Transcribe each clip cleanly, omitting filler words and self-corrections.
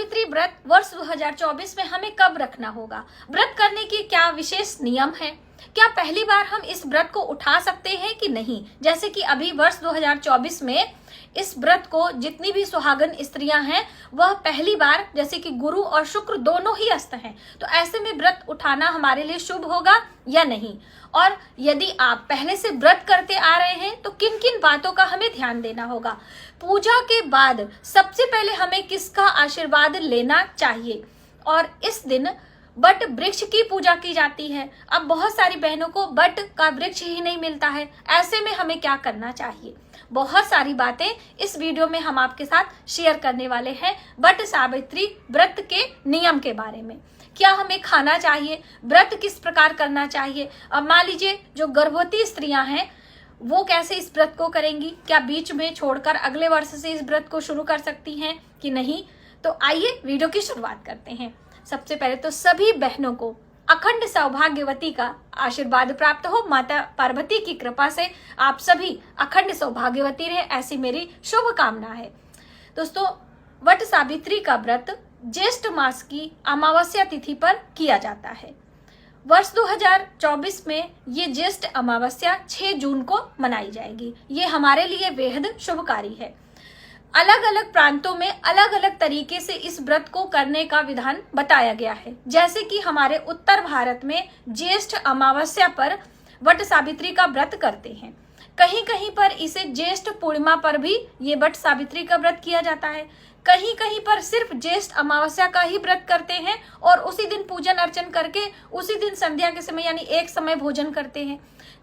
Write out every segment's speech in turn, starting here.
सावित्री व्रत वर्ष 2024 में हमें कब रखना होगा? व्रत करने की क्या विशेष नियम है? क्या पहली बार हम इस व्रत को उठा सकते हैं कि नहीं? जैसे कि अभी वर्ष 2024 में इस व्रत को जितनी भी सुहागन स्त्रियां हैं वह पहली बार, जैसे कि गुरु और शुक्र दोनों ही अस्त हैं, तो ऐसे में व्रत उठाना हमारे लिए शुभ होगा या नहीं? और यदि आप पहले से व्रत करते आ रहे हैं तो किन किन बातों का हमें ध्यान देना होगा? पूजा के बाद सबसे पहले हमें किसका आशीर्वाद लेना चाहिए? और इस दिन बट वृक्ष की पूजा की जाती है। अब बहुत सारी बहनों को बट का वृक्ष ही नहीं मिलता है, ऐसे में हमें क्या करना चाहिए? बहुत सारी बातें इस वीडियो में हम आपके साथ शेयर करने वाले हैं बट सावित्री व्रत के नियम के बारे में। क्या हमें खाना चाहिए? व्रत किस प्रकार करना चाहिए? अब मान लीजिए जो गर्भवती स्त्रियां हैं वो कैसे इस व्रत को करेंगी? क्या बीच में छोड़कर अगले वर्ष से इस व्रत को शुरू कर सकती हैं कि नहीं? तो आइए वीडियो की शुरुआत करते हैं। सबसे पहले तो सभी बहनों को अखंड सौभाग्यवती का आशीर्वाद प्राप्त हो। माता पार्वती की कृपा से आप सभी अखंड सौभाग्यवती रहे, ऐसी मेरी शुभ कामना है। दोस्तों, वट सावित्री का व्रत ज्येष्ठ मास की अमावस्या तिथि पर किया जाता है। वर्ष 2024 में ये ज्येष्ठ अमावस्या 6 जून को मनाई जाएगी। ये हमारे लिए बेहद शुभकारी है। अलग अलग प्रांतों में अलग अलग तरीके से इस व्रत को करने का विधान बताया गया है। जैसे कि हमारे उत्तर भारत में ज्येष्ठ अमावस्या पर वट सावित्री का व्रत करते हैं। कहीं कहीं पर इसे ज्येष्ठ पूर्णिमा पर भी ये वट सावित्री का व्रत किया जाता है। कहीं कहीं पर सिर्फ ज्येष्ठ अमावस्या का ही व्रत करते हैं और उसी दिन पूजन अर्चन करके उसी दिन संध्या के समय यानी एक समय भोजन करते हैं।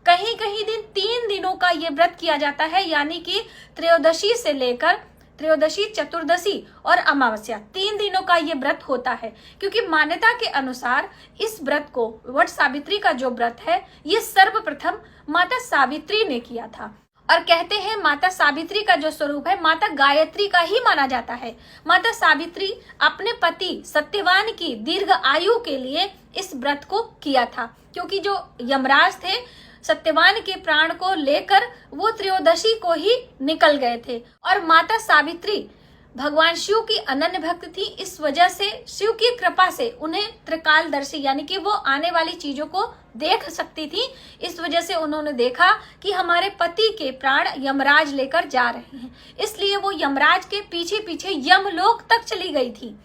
कहीं कहीं दिन 3 दिनों का ये व्रत किया जाता है, यानी कि त्रयोदशी से लेकर त्रयोदशी, चतुर्दशी और अमावस्या 3 दिनों का ये व्रत होता है। क्योंकि मान्यता के अनुसार इस व्रत को, वट सावित्री का जो व्रत है, ये सर्वप्रथम माता सावित्री ने किया था। और कहते हैं माता सावित्री का जो स्वरूप है माता गायत्री का ही माना जाता है। माता सावित्री अपने पति सत्यवान की दीर्घ आयु के लिए इस व्रत को किया था। क्योंकि जो यमराज थे सत्यवान के प्राण को लेकर वो त्रयोदशी को ही निकल गए थे। और माता सावित्री भगवान शिव की अनन्य भक्त थी। इस वजह से शिव की कृपा से उन्हें त्रिकालदर्शी यानी कि वो आने वाली चीजों को देख सकती थी। इस वजह से उन्होंने देखा कि हमारे पति के प्राण यमराज लेकर जा रहे हैं, इसलिए वो यमराज के पीछे पीछे यमलोक तक चली गई थी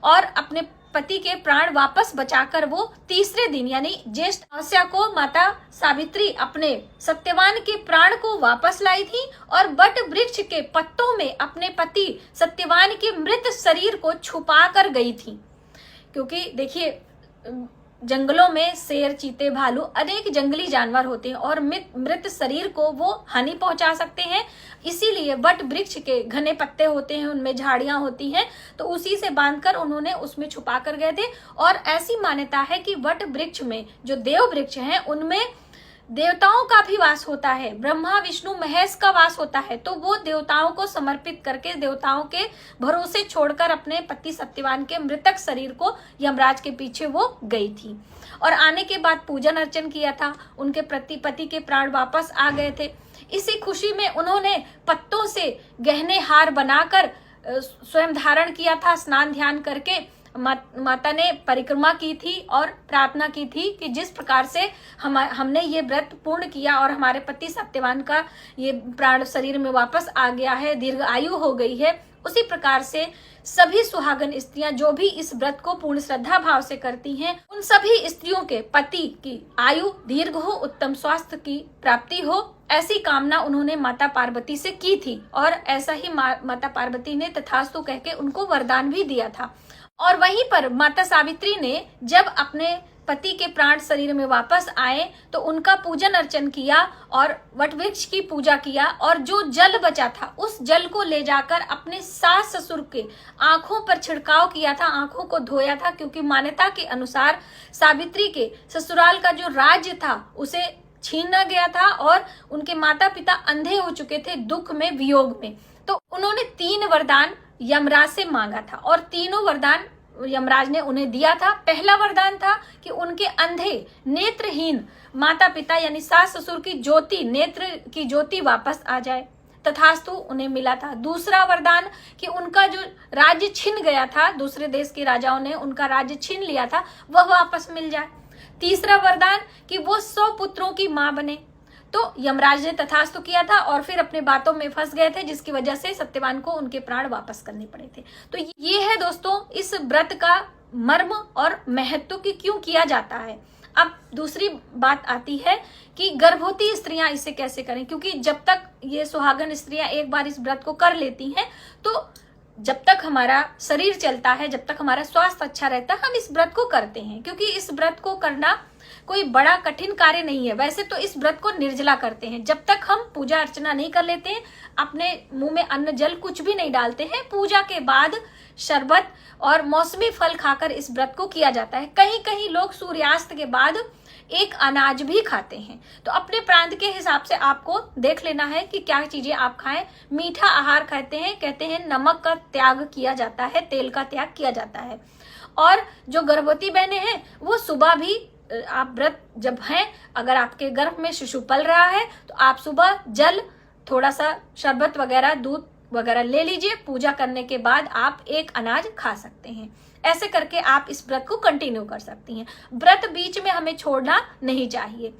और अपने पति के प्राण वापस बचाकर वो तीसरे दिन यानी ज्येष्ठ अमावस्या को माता सावित्री अपने सत्यवान के प्राण को वापस लाई थी और वट वृक्ष के पत्तों में अपने पति सत्यवान के मृत शरीर को छुपा कर गई थी। क्योंकि देखिए जंगलों में शेर, चीते, भालू अनेक जंगली जानवर होते हैं और मृत शरीर को वो हानि पहुंचा सकते हैं। इसीलिए वट वृक्ष के घने पत्ते होते हैं, उनमें झाड़ियां होती हैं, तो उसी से बांधकर उन्होंने उसमें छुपा कर गए थे। और ऐसी मान्यता है कि वट वृक्ष में जो देव वृक्ष हैं उनमें देवताओं का भी वास होता है, ब्रह्मा विष्णु महेश का वास होता है। तो वो देवताओं को समर्पित करके देवताओं के भरोसे छोड़कर अपने पति सत्यवान के मृतक शरीर को यमराज के पीछे वो गई थी और आने के बाद पूजन अर्चन किया था। उनके पति के प्राण वापस आ गए थे। इसी खुशी में उन्होंने पत्तों से गहने हार बनाकर स्वयं धारण किया था। स्नान ध्यान करके माता ने परिक्रमा की थी और प्रार्थना की थी कि जिस प्रकार से हमने ये व्रत पूर्ण किया और हमारे पति सत्यवान का ये प्राण शरीर में वापस आ गया है, दीर्घ आयु हो गई है, उसी प्रकार से सभी सुहागन स्त्रियां जो भी इस व्रत को पूर्ण श्रद्धा भाव से करती हैं, उन सभी स्त्रियों के पति की आयु दीर्घ हो, उत्तम स्वास्थ्य की प्राप्ति हो, ऐसी कामना उन्होंने माता पार्वती से की थी। और ऐसा ही माता पार्वती ने तथास्तु कह के उनको वरदान भी दिया था। और वहीं पर माता सावित्री ने जब अपने पति के प्राण शरीर में वापस आए तो उनका पूजन अर्चन किया और वटवृक्ष की पूजा किया और जो जल बचा था उस जल को ले जाकर अपने सास ससुर के आंखों पर छिड़काव किया था, आंखों को धोया था। क्योंकि मान्यता के अनुसार सावित्री के ससुराल का जो राज्य था उसे छीना गया था और उनके माता पिता अंधे हो चुके थे दुख में, वियोग में। तो उन्होंने 3 वरदान यमराज से मांगा था और तीनों वरदान यमराज ने उन्हें दिया था। पहला वरदान था कि उनके अंधे नेत्रहीन माता पिता यानी सास ससुर की ज्योति, नेत्र की ज्योति वापस आ जाए। तथास्तु उन्हें मिला था। दूसरा वरदान कि उनका जो राज्य छिन गया था, दूसरे देश के राजाओं ने उनका राज्य छीन लिया था, वह वापस मिल जाए। तीसरा वरदान कि वो 100 पुत्रों की मां बने। तो यमराज ने तथास्तु किया था और फिर अपने बातों में फंस गए थे, जिसकी वजह से सत्यवान को उनके प्राण वापस करने पड़े थे। तो ये है दोस्तों इस व्रत का मर्म और महत्व कि क्यों किया जाता है। अब दूसरी बात आती है कि गर्भवती स्त्रियां इसे कैसे करें, क्योंकि जब तक ये सुहागन स्त्रियां एक बार इस व्रत को कर लेती हैं तो जब तक हमारा शरीर चलता है, जब तक हमारा स्वास्थ्य अच्छा रहता है, हम इस व्रत को करते हैं। क्योंकि इस व्रत को करना कोई बड़ा कठिन कार्य नहीं है। वैसे तो इस व्रत को निर्जला करते हैं, जब तक हम पूजा अर्चना नहीं कर लेते हैं, अपने मुंह में अन्न जल कुछ भी नहीं डालते हैं, पूजा के बाद शरबत और मौसमी फल खाकर इस व्रत को किया जाता है। कहीं कहीं लोग सूर्यास्त के बाद एक अनाज भी खाते हैं। तो अपने प्रांत के हिसाब से आपको देख लेना है कि क्या चीजें आप खाएं। मीठा आहार खाते हैं, कहते हैं नमक का त्याग किया जाता है, तेल का त्याग किया जाता है। और जो गर्भवती बहनें हैं वो सुबह भी आप व्रत जब हैं, अगर आपके गर्भ में शिशु पल रहा है तो आप सुबह जल, थोड़ा सा शरबत वगैरह, दूध वगैरह ले लीजिए। पूजा करने के बाद आप एक अनाज खा सकते हैं। ऐसे करके आप इस व्रत को कंटिन्यू कर सकती हैं। व्रत बीच में हमें छोड़ना नहीं चाहिए।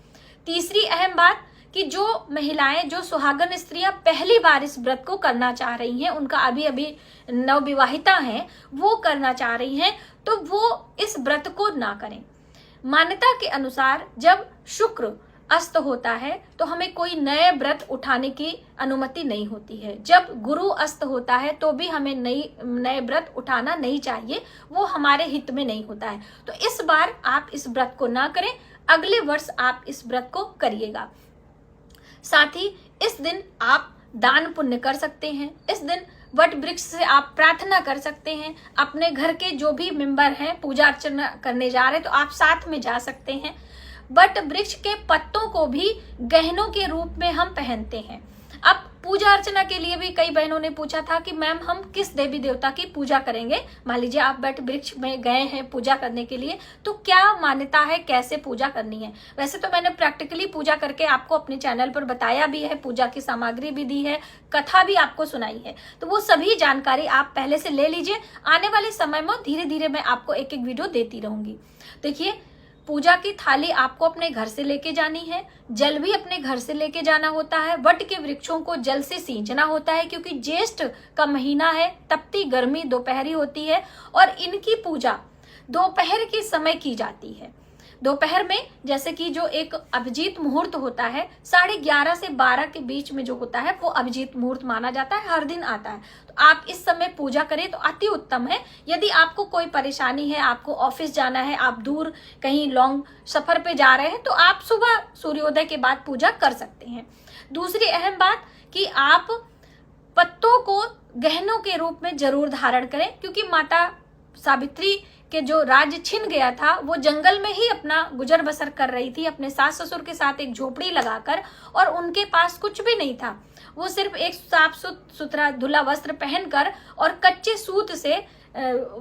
तीसरी अहम बात कि जो महिलाएं, जो सुहागन स्त्रियां पहली बार इस व्रत को करना चाह रही हैं, उनका अभी नवविवाहिता हैं, वो करना चाह रही हैं, तो वो इस व्रत को ना करें। मान्यता के अनुसार जब शुक्र अस्त होता है तो हमें कोई नए व्रत उठाने की अनुमति नहीं होती है। जब गुरु अस्त होता है तो भी हमें नए व्रत उठाना नहीं चाहिए, वो हमारे हित में नहीं होता है। तो इस बार आप इस व्रत को ना करें, अगले वर्ष आप इस व्रत को करिएगा। साथ ही इस दिन आप दान पुण्य कर सकते हैं। इस दिन वट वृक्ष से आप प्रार्थना कर सकते हैं। अपने घर के जो भी मेंबर हैं, पूजा अर्चना करने जा रहे हैं, तो आप साथ में जा सकते हैं। वट वृक्ष के पत्तों को भी गहनों के रूप में हम पहनते हैं। अब पूजा अर्चना के लिए भी कई बहनों ने पूछा था कि मैम हम किस देवी देवता की पूजा करेंगे। मान लीजिए आप वट वृक्ष में गए हैं पूजा करने के लिए, तो क्या मान्यता है, कैसे पूजा करनी है। वैसे तो मैंने प्रैक्टिकली पूजा करके आपको अपने चैनल पर बताया भी है, पूजा की सामग्री भी दी है, कथा भी आपको सुनाई है। तो वो सभी जानकारी आप पहले से ले लीजिए। आने वाले समय में धीरे धीरे मैं आपको एक एक वीडियो देती रहूंगी। देखिए, पूजा की थाली आपको अपने घर से लेके जानी है, जल भी अपने घर से लेके जाना होता है। वट के वृक्षों को जल से सींचना होता है, क्योंकि ज्येष्ठ का महीना है, तपती गर्मी दोपहरी होती है और इनकी पूजा दोपहर के समय की जाती है। दोपहर में जैसे कि जो एक अभिजीत मुहूर्त होता है, 11:30 से 12 के बीच में जो होता है वो अभिजीत मुहूर्त माना जाता है, हर दिन आता है। तो आप इस समय पूजा करें तो अति उत्तम है। यदि आपको कोई परेशानी है, आपको ऑफिस जाना है, आप दूर कहीं लॉन्ग सफर पे जा रहे हैं, तो आप सुबह सूर्योदय के बाद पूजा कर सकते हैं। दूसरी अहम बात कि आप पत्तों को गहनों के रूप में जरूर धारण करें, क्योंकि माता सावित्री के जो राज्य छिन गया था वो जंगल में ही अपना गुजर बसर कर रही थी, अपने सास ससुर के साथ एक झोपड़ी लगाकर, और उनके पास कुछ भी नहीं था। वो सिर्फ एक साफ सुथरा धुला वस्त्र पहनकर और कच्चे सूत से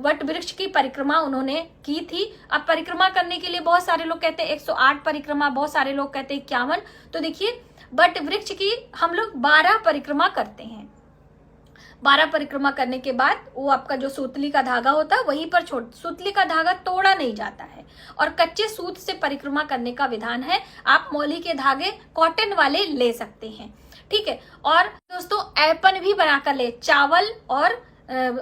वट वृक्ष की परिक्रमा उन्होंने की थी। अब परिक्रमा करने के लिए बहुत सारे लोग कहते हैं 108 परिक्रमा, बहुत सारे लोग कहते हैं 51। तो देखिए, वट वृक्ष की हम लोग 12 परिक्रमा करते हैं। 12 परिक्रमा करने के बाद वो आपका जो सूतली का धागा होता है वहीं पर छोड़, सूतली का धागा तोड़ा नहीं जाता है और कच्चे सूत से परिक्रमा करने का विधान है। आप मौली के धागे कॉटन वाले ले सकते हैं, ठीक है। और दोस्तों, ऐपन भी बनाकर ले, चावल और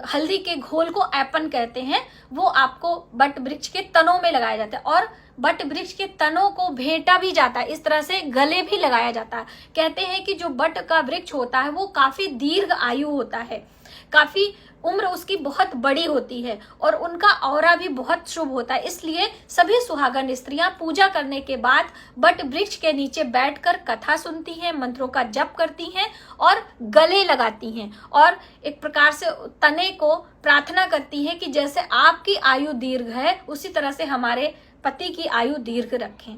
हल्दी के घोल को ऐपन कहते हैं, वो आपको वट वृक्ष के तनों में लगाया जाता है। और वट वृक्ष के तनों को भेंटा भी जाता है, इस तरह से गले भी लगाया जाता है। कहते हैं कि जो वट का वृक्ष होता है वो काफी दीर्घ आयु होता है, काफी उम्र उसकी बहुत बड़ी होती है और उनका औरा भी बहुत शुभ होता है। इसलिए सभी सुहागन स्त्रियां पूजा करने के बाद वट वृक्ष के नीचे बैठकर कथा सुनती हैं, मंत्रों का जप करती हैं और गले लगाती हैं और एक प्रकार से तने को प्रार्थना करती हैं कि जैसे आपकी आयु दीर्घ है उसी तरह से हमारे पति की आयु दीर्घ रखें,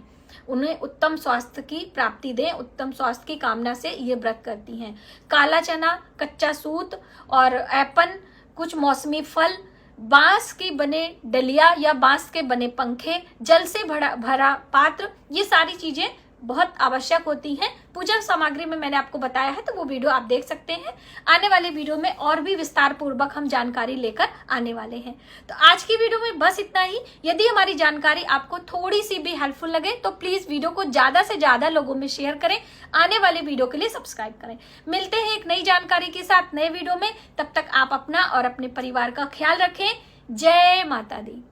उन्हें उत्तम स्वास्थ्य की प्राप्ति दें, उत्तम स्वास्थ्य की कामना से ये व्रत करती हैं। काला चना, कच्चा सूत और ऐपन, कुछ मौसमी फल, बांस के बने डलिया या बांस के बने पंखे, जल से भरा पात्र, ये सारी चीजें बहुत आवश्यक होती हैं। पूजन सामग्री में मैंने आपको बताया है, तो वो वीडियो आप देख सकते हैं। आने वाले वीडियो में और भी विस्तार पूर्वक हम जानकारी लेकर आने वाले हैं। तो आज की वीडियो में बस इतना ही। यदि हमारी जानकारी आपको थोड़ी सी भी हेल्पफुल लगे तो प्लीज वीडियो को ज्यादा से ज्यादा लोगों में शेयर करें। आने वाले वीडियो के लिए सब्सक्राइब करें। मिलते हैं एक नई जानकारी के साथ नए वीडियो में। तब तक आप अपना और अपने परिवार का ख्याल रखें। जय माता दी।